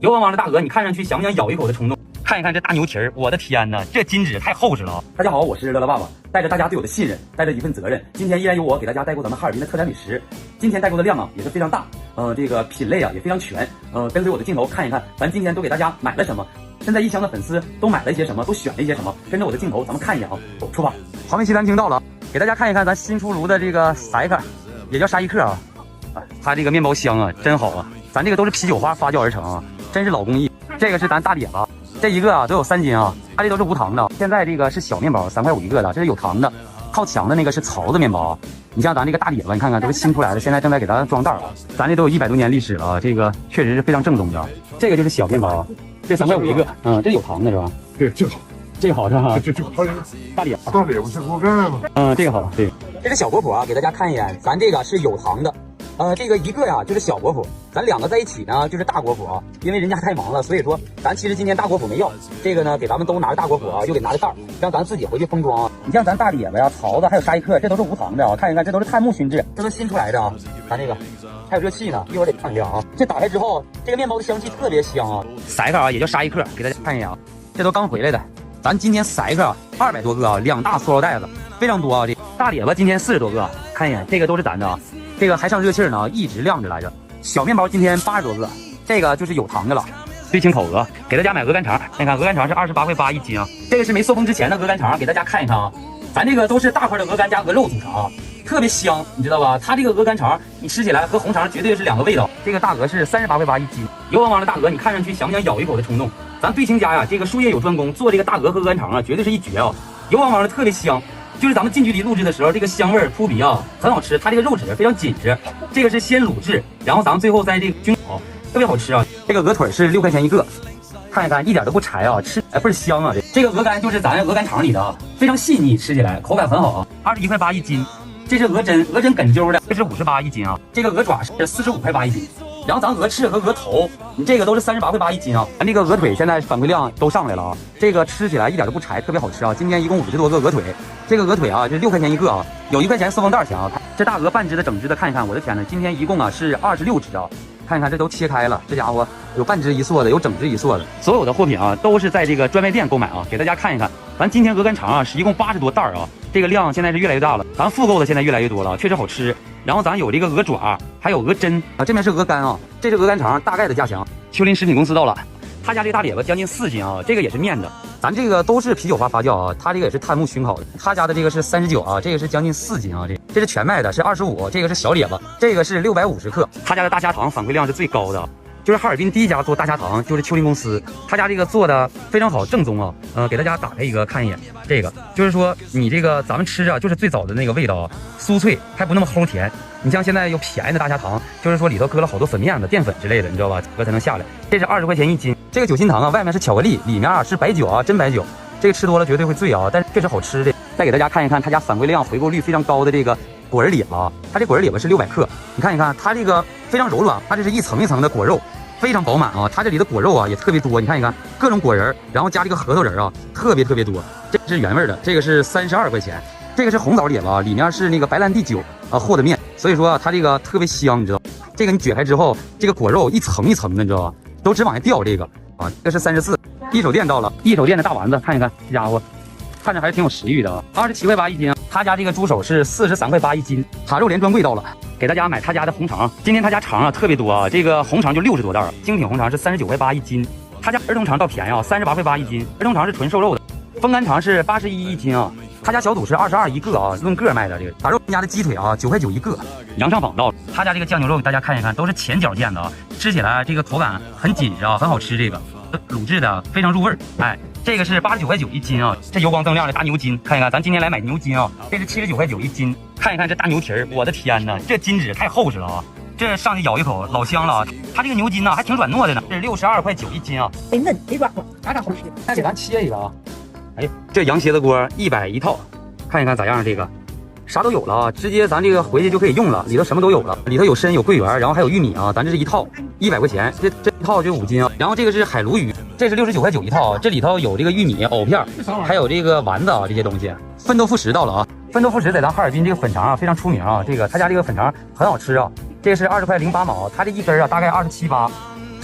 油汪汪的大鹅，你看上去想不想咬一口的冲动？看一看这大牛蹄儿，我的天哪，这筋质太厚实了。大家好，我是乐乐爸爸，带着大家对我的信任，带着一份责任，今天依然由我给大家带过咱们哈尔滨的特产美食。今天带过的量也是非常大，这个品类也非常全。跟随我的镜头看一看，咱今天都给大家买了什么。身在异乡的粉丝都买了一些什么，都选了一些什么，跟着我的镜头咱们看一眼啊。出发。黄梅西餐厅到了，给大家看一看咱新出炉的这个赛克，也叫沙伊克啊。它这个面包香啊，真好啊。咱这个都是啤酒花发酵而成啊，真是老工艺。这个是咱大碟子，这一个都有3斤啊，它这都是无糖的。现在这个是小面包，3块5一个的，这是有糖的。靠墙的那个是槽子面包，你像咱这个大碟子，你看看都是新出来的，现在正在给它装袋啊。咱这都有100多年历史了啊，这个确实是非常正宗的。这个就是小面包，这3块5一个，这有糖的是吧？对，这个好，这个好是吧？这好，大碟，大碟不是锅盖吗？这个好，对。这是小果脯啊，给大家看一眼，咱这个是有糖的。这个一个呀就是小果脯，咱2个在一起呢就是大果脯啊。因为人家太忙了，所以说咱其实今天大果脯没要，这个呢给咱们都拿着大果脯啊，又给拿着袋儿，让咱自己回去封装啊。你像咱大碟子呀、槽子还有沙伊克，这都是无糖的啊。看一看，这都是碳木熏制，这都新出来的啊。咱这个还有热气呢，一会儿得看一下啊。这打开之后，这个面包的香气特别香啊。赛克啊，也叫沙伊克，给大家看一眼啊，这都刚回来的。咱今天赛克200多个啊，2大塑料袋子，非常多啊。这大碟子今天40多个，看一眼，这个都是咱的啊。这个还上热气呢，一直晾着来着。小面包今天80多个，这个就是有糖的了。对清烤鹅，给大家买鹅肝肠，看看鹅肝肠是28块8一斤啊。这个是没塑封之前的鹅肝肠，给大家看一看啊。咱这个都是大块的鹅肝加鹅肉组成啊，特别香，你知道吧？它这个鹅肝肠你吃起来和红肠绝对是2个味道。这个大鹅是38块8一斤，油汪汪的大鹅，你看上去想不想咬一口的冲动？咱对清家呀，这个术业有专攻，做这个大鹅和鹅肝肠啊，绝对是一绝啊，油汪汪的特别香。就是咱们近距离录制的时候，这个香味扑鼻啊，很好吃。它这个肉质非常紧实，这个是先卤制，然后咱们最后再这个熏烤，特别好吃啊。这个鹅腿是6块钱一个，看一看一点都不柴啊，吃倍儿香啊。这个鹅肝就是咱鹅肝肠里的啊，非常细腻，吃起来口感很好啊。21块8一斤，这是鹅胗，鹅胗梗揪的，这是58一斤啊。这个鹅爪是45块8一斤。然后咱鹅翅和鹅头，你这个都是38块8一斤啊。咱这个鹅腿现在反馈量都上来了啊，这个吃起来一点都不柴，特别好吃啊。今天一共50多个鹅腿，这个鹅腿啊，这6块钱一个啊，有1块钱塑封袋钱啊。这大鹅半只的整只的看一看，我的天呐，今天一共啊是26只啊。看一看这都切开了，这家伙有半只一塑的，有整只一塑的。所有的货品啊都是在这个专卖店购买啊，给大家看一看。咱今天鹅肝肠啊是一共80多袋啊，这个量现在是越来越大了，咱复购的现在越来越多了，确实好吃。然后咱有这个鹅爪，还有鹅胗啊，这边是鹅肝啊，这是鹅肝肠，大概的价钱。秋林食品公司到了，他家这个大碟子将近4斤啊，这个也是面的，咱这个都是啤酒花发酵啊，他这个也是碳木熏烤的，他家的这个是39啊，这个是将近4斤啊，这是全麦的，是25，这个是小碟子，这个是650克，他家的大虾糖反馈量是最高的。就是哈尔滨第一家做大虾糖，就是秋林公司，他家这个做的非常好，正宗啊。给大家打开一个看一眼，这个就是说你这个咱们吃啊，就是最早的那个味道啊，酥脆还不那么齁甜。你像现在有便宜的大虾糖，就是说里头搁了好多粉面子、淀粉之类的，你知道吧？才能下来。这是20块钱一斤，这个酒心糖啊，外面是巧克力，里面啊是白酒啊，真白酒。这个吃多了绝对会醉啊，但是确实好吃的。再给大家看一看他家反馈量、回购率非常高的这个果仁列巴，它这果仁列巴是600克，你看一看，它这个非常柔软，它这是一层一层的果肉。非常饱满啊，它这里的果肉啊也特别多，你看一看各种果仁，然后加这个核桃仁啊，特别多。这是原味的，这个是32块钱，这个是红枣列巴，里面是那个白兰地酒啊和的面，所以说啊它这个特别香，你知道？这个你撅开之后，这个果肉一层一层的，你知道吧？都直往下掉这个啊，这是34。一手店到了，一手店的大丸子，看一看，这家伙看着还是挺有食欲的啊，27块8一斤啊。他家这个猪手是43块8一斤，塔肉连专柜到了，给大家买他家的红肠。今天他家肠啊特别多啊，这个红肠就60多袋，精品红肠是39块8一斤。他家儿童肠倒便宜啊，38块8一斤，儿童肠是纯瘦肉的。风干肠是81一斤啊，他家小肚是22一个啊，论个卖的这个。打肉人家的鸡腿啊9块9一个。羊上坊到了，他家这个酱牛肉大家看一看，都是前脚腱的啊，吃起来这个口感很紧实啊，很好吃，这个卤制的非常入味儿，哎。这个是89块9一斤啊，这油光锃亮的大牛筋，看一看，咱今天来买牛筋啊，这是79块9一斤，看一看这大牛蹄儿，我的天哪，这筋质太厚实了啊，这上去咬一口老香了啊，它这个牛筋呢还挺软糯的呢，这是62块9一斤啊，得嫩得软和，嘎嘎好吃。再给咱切一个啊，哎，这羊蝎子锅100一套，看一看咋样这个。啥都有了啊，直接咱这个回去就可以用了，里头什么都有了，里头有参有桂圆，然后还有玉米啊，咱这是一套100块钱，这一套就5斤啊。然后这个是海鲈鱼，这是69块9一套，这里头有这个玉米藕片，还有这个丸子啊，这些东西。奋斗副食到了啊，奋斗副食在咱哈尔滨这个粉肠啊非常出名啊，这个他家这个粉肠很好吃啊，这是20块08毛，它这一根啊大概27、8。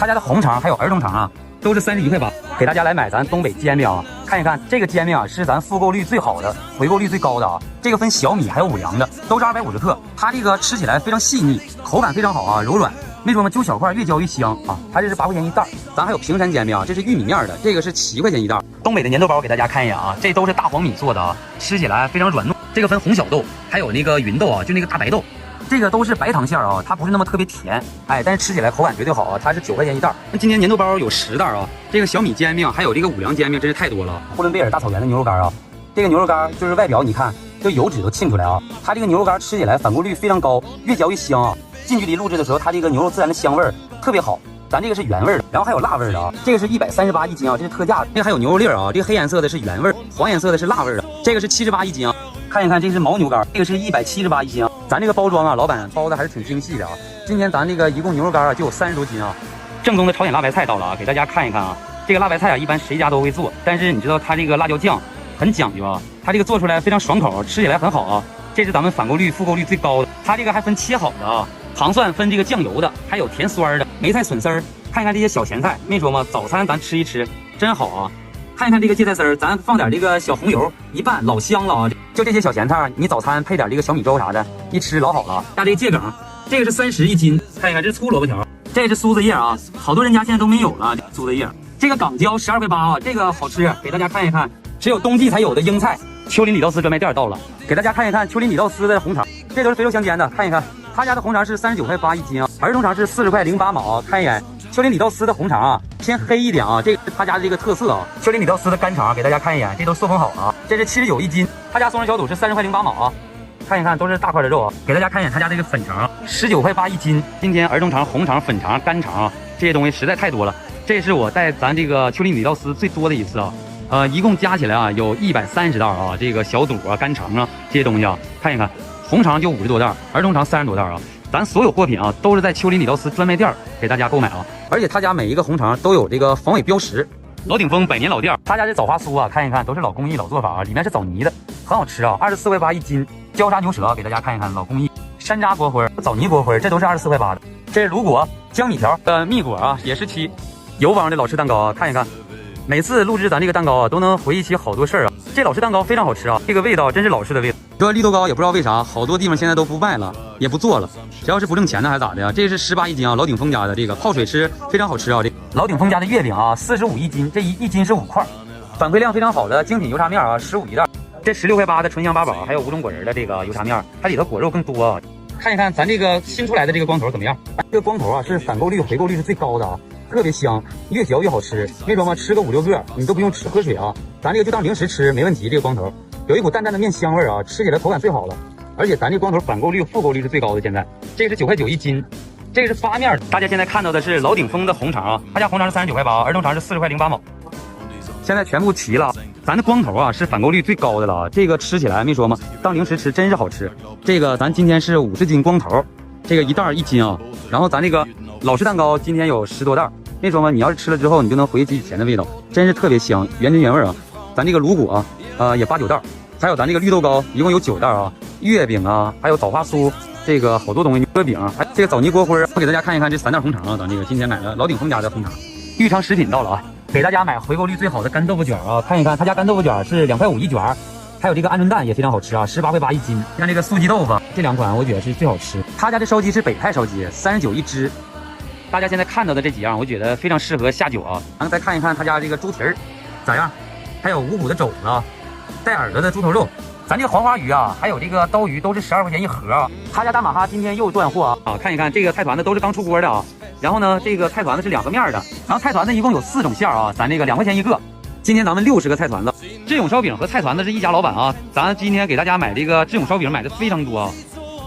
他家的红肠还有儿童肠啊，都是31块8，给大家来买咱东北煎饼啊，看一看这个煎饼啊，是咱复购率最好的，回购率最高的啊。这个分小米还有五粮的，都是250克，它这个吃起来非常细腻，口感非常好啊，柔软。没说嘛，揪小块越嚼越香啊！它这是8块钱一袋，咱还有平山煎饼啊，这是玉米面的，这个是7块钱一袋。东北的粘豆包给大家看一眼啊，这都是大黄米做的啊，吃起来非常软糯。这个分红小豆，还有那个芸豆啊，就那个大白豆，这个都是白糖馅儿啊，它不是那么特别甜，哎，但是吃起来口感绝对好啊，它是9块钱一袋。那今天粘豆包有10袋啊，这个小米煎饼还有这个五粮煎饼真是太多了。呼伦贝尔大草原的牛肉干啊，这个牛肉干就是外表你看，这油脂都沁出来啊，它这个牛肉干吃起来返购率非常高，越嚼越香啊。近距离录制的时候，它这个牛肉自然的香味儿特别好。咱这个是原味的，然后还有辣味的啊，这个是138一斤啊，这是特价的。这个还有牛肉粒儿啊，这个黑颜色的是原味，黄颜色的是辣味的。这个是78一斤啊，看一看这是牦牛肝，这个是178一斤啊。咱这个包装啊，老板包的还是挺精细的啊。今天咱这个一共牛肉干啊就有30多斤啊。正宗的朝鲜辣白菜到了啊，给大家看一看啊。这个辣白菜啊，一般谁家都会做，但是你知道它这个辣椒酱很讲究啊，它这个做出来非常爽口，吃起来很好啊。这是咱们返购率、复购率最高的。它这个还分切好的啊。糖蒜分这个酱油的，还有甜酸的，梅菜笋丝儿，看一看这些小咸菜，没说吗？早餐咱吃一吃，真好啊！看一看这个芥菜丝儿，咱放点这个小红油一拌，老香了啊！就这些小咸菜，你早餐配点这个小米粥啥的，一吃老好了。加这个芥梗，这个是30一斤，看一看这是粗萝卜条，这是苏子叶啊，好多人家现在都没有了苏子叶。这个港椒12块8啊，这个好吃，给大家看一看，只有冬季才有的英菜。丘陵李道斯专卖店到了，给大家看一看丘陵李道斯的红肠，这都是肥肉相间的，看一看。他家的红肠是39块8一斤啊，儿童肠是40块08毛啊。看一眼丘陵李道斯的红肠啊，偏黑一点啊，这个是他家的这个特色啊。丘陵李道斯的干肠给大家看一眼，这都塑封好了啊，这是79一斤。他家松仁小肚是30块08毛啊，看一看都是大块的肉啊。给大家看一眼他家这个粉肠，19块8一斤。今天儿童肠、红肠、粉肠、干肠啊，这些东西实在太多了。这是我带咱这个丘陵李道斯最多的一次啊，一共加起来啊有130袋啊，这个小肚啊、干肠啊这些东西啊，看一看。红肠就50多袋，儿童肠30多袋啊！咱所有货品啊都是在丘陵李道斯专卖店给大家购买啊，而且他家每一个红肠都有这个防伪标识。老鼎丰100年老店，他家这枣花酥啊，看一看都是老工艺老做法啊，里面是枣泥的，很好吃啊，24块8一斤。焦杀牛舌给大家看一看，老工艺。山楂锅灰、枣泥锅灰，这都是24块8的。这是卤果、江米条的蜜果啊，也是期。油坊的老式蛋糕啊，看一看。每次录制咱这个蛋糕啊，都能回忆起好多事儿啊。这老式蛋糕非常好吃啊，这个味道真是老式的味道。这绿豆糕也不知道为啥，好多地方现在都不卖了，也不做了，只要是不挣钱的还是咋的呀？这是18一斤啊，老鼎丰家的这个泡水吃非常好吃啊。这老鼎丰家的月饼啊，45一斤，这一斤是5块，反馈量非常好的精品油炸面啊，15一袋。这16块8的醇香八宝，还有5种果仁的这个油炸面，它里头果肉更多啊。看一看咱这个新出来的这个光头怎么样？这个光头啊是返购率、回购率是最高的啊。特别香，越嚼越好吃。那种嘛，吃个5、6个，你都不用喝水啊，咱这个就当零食吃，没问题。这个光头有一股淡淡的面香味啊，吃起来口感最好了。而且咱这光头返购率、复购率是最高的。现在这个是9块9一斤，这个是发面。大家现在看到的是老鼎丰的红肠啊，他家红肠是39块8，儿童肠是40块08毛。现在全部齐了。咱的光头啊是返购率最高的了，这个吃起来没说吗？当零食吃真是好吃。这个咱今天是50斤光头，这个一袋1斤啊。然后咱这个老式蛋糕今天有10多袋。没说吗？你要是吃了之后，你就能回忆起以前的味道，真是特别香，原汁原味啊！咱这个卤果也8、9袋，还有咱这个绿豆糕一共有9袋啊，月饼啊，还有枣花酥，这个好多东西，牛舌饼，还这个枣泥锅灰。我给大家看一看这3袋红肠啊，咱这个今天买的老鼎丰家的红肠。豫昌食品到了啊，给大家买回购率最好的干豆腐卷啊，看一看他家干豆腐卷是2块5一卷，还有这个鹌鹑蛋也非常好吃啊18块8一斤。像这个素鸡豆腐这2款我觉得是最好吃。他家的烧鸡是北派烧鸡，39一只。大家现在看到的这几样，我觉得非常适合下酒啊。然后再看一看他家这个猪蹄儿咋样，还有五谷的肘子，带耳朵的猪头肉。咱这个黄花鱼啊，还有这个刀鱼都是12块钱一盒啊。他家大马哈今天又断货啊，看一看这个菜团子都是刚出锅的啊。然后呢，这个菜团子是2个面的，然后菜团子一共有4种馅啊，咱这个2块钱一个。今天咱们60个菜团子，智勇烧饼和菜团子是一家老板啊。咱今天给大家买这个智勇烧饼买的非常多啊。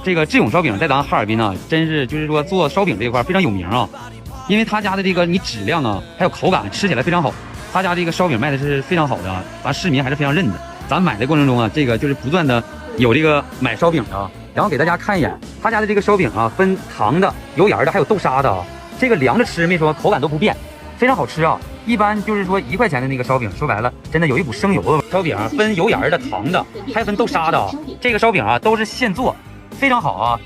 这个智勇烧饼在咱哈尔滨呢，真是就是说做烧饼这一块非常有名啊，因为他家的这个你质量啊，还有口感，吃起来非常好。他家这个烧饼卖的是非常好的，咱市民还是非常认的。咱买的过程中啊，这个就是不断的有这个买烧饼的，然后给大家看一眼他家的这个烧饼啊，分糖的、油盐的，还有豆沙的啊。这个凉着吃没说口感都不变，非常好吃啊。一般就是说1块钱的那个烧饼，说白了真的有一股生油的烧饼啊，分油盐的、糖的，还分豆沙的啊。这个烧饼啊都是现做。非常好啊，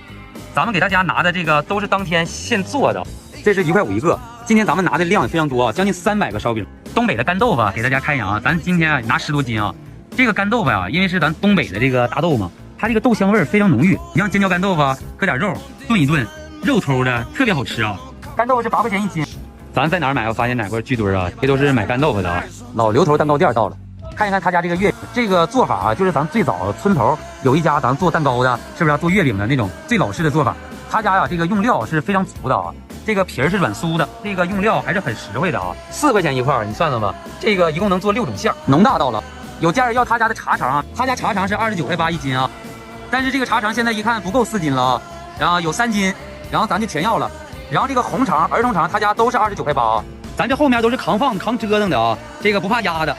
咱们给大家拿的这个都是当天现做的，这是1块5一个，今天咱们拿的量也非常多啊，将近300个烧饼。东北的干豆腐给大家看一眼啊，咱今天拿10多斤啊。这个干豆腐啊，因为是咱东北的这个大豆嘛，它这个豆香味非常浓郁。你像尖椒干豆腐搁点肉炖一炖，肉头的特别好吃啊。干豆腐是8块钱1斤。咱在哪儿买？我发现哪块巨堆啊，这都是买干豆腐的啊。老刘头蛋糕店到了，看一看他家这个月饼，这个做法啊，就是咱最早村头有一家咱做蛋糕的，是不是做月饼的那种最老式的做法？他家呀，这个用料是非常足的啊。这个皮儿是软酥的，这个用料还是很实惠的啊，4块钱一块，你算算吧。这个一共能做6种馅儿，农大到了。有家人要他家的茶肠啊，他家茶肠是29块8一斤啊，但是这个茶肠现在一看不够4斤了啊，然后有3斤，然后咱就全要了。然后这个红肠、儿童肠他家都是29块8啊，咱这后面都是扛放扛折腾的啊，这个不怕压的。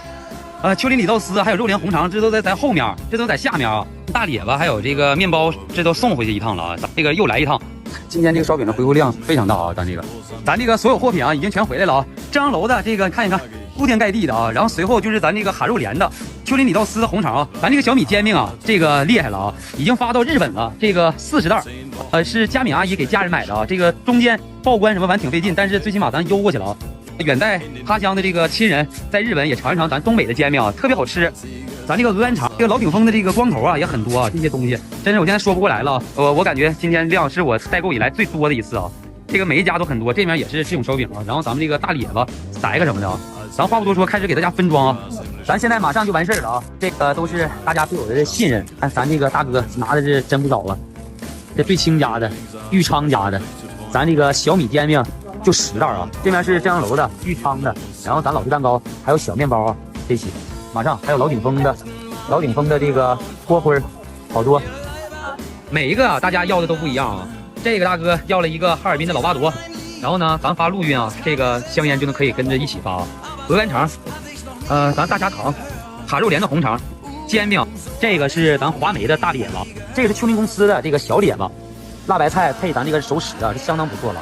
丘陵里豆丝还有肉莲红肠，这都在后面，这都在下面啊。大列巴还有这个面包，这都送回去一趟了啊，这个又来一趟。今天这个烧饼的回购量非常大啊，咱这个所有货品啊已经全回来了啊。张阳楼的这个看一看，铺天盖地的啊。然后随后就是咱这个哈肉莲的、丘陵里豆丝的红肠啊，咱这个小米煎饼啊，这个厉害了啊，已经发到日本了，这个40袋，是佳敏阿姨给家人买的啊。这个中间报关什么完挺费劲，但是最起码咱邮过去了啊。远在他乡的这个亲人在日本也尝一尝咱东北的煎饼啊，特别好吃。咱这个鹅肝肠，这个老鼎丰的这个光头啊也很多啊，这些东西真是我现在说不过来了。我感觉今天量是我代购以来最多的一次啊。这个每一家都很多，这边也是这种烧饼啊，然后咱们这个大列子、塞个什么的啊。咱话不多说，开始给大家分装啊。咱现在马上就完事儿了啊，这个都是大家对我的信任。看咱这个大哥拿的是真不少啊，这对清家的、裕昌家的，咱这个小米煎饼就10袋啊。这边是正阳楼的、裕昌的，然后咱老式蛋糕还有小面包啊，这些。马上还有老鼎丰的这个锅盔，好多。每一个啊，大家要的都不一样啊。这个大哥要了一个哈尔滨的老巴朵，然后呢，咱发陆运啊，这个香烟就能可以跟着一起发啊。鹅肝肠，咱大家糖，哈肉莲的红肠，煎饼，这个是咱华梅的大列子，这个是丘陵公司的这个小列子，辣白菜配咱这个熟食啊，是相当不错了。